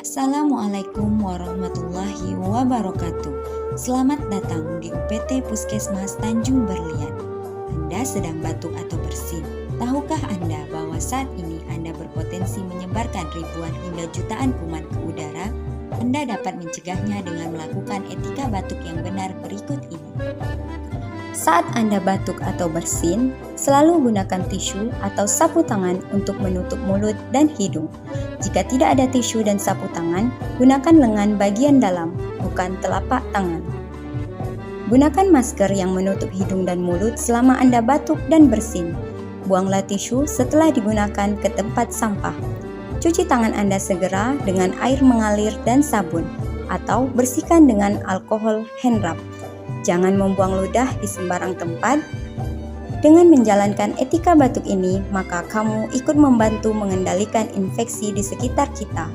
Assalamualaikum warahmatullahi wabarakatuh. Selamat datang di UPT Puskesmas Tanjung Berlian. Anda sedang batuk atau bersin. Tahukah Anda bahwa saat ini Anda berpotensi menyebarkan ribuan hingga jutaan kuman ke udara? Anda dapat mencegahnya dengan melakukan etika batuk yang benar berikut ini. Saat Anda batuk atau bersin, selalu gunakan tisu atau sapu tangan untuk menutup mulut dan hidung. Jika tidak ada tisu dan sapu tangan, gunakan lengan bagian dalam, bukan telapak tangan. Gunakan masker yang menutup hidung dan mulut selama Anda batuk dan bersin. Buanglah tisu setelah digunakan ke tempat sampah. Cuci tangan Anda segera dengan air mengalir dan sabun, atau bersihkan dengan alkohol hand rub. Jangan membuang ludah di sembarang tempat. Dengan menjalankan etika batuk ini, maka kamu ikut membantu mengendalikan infeksi di sekitar kita.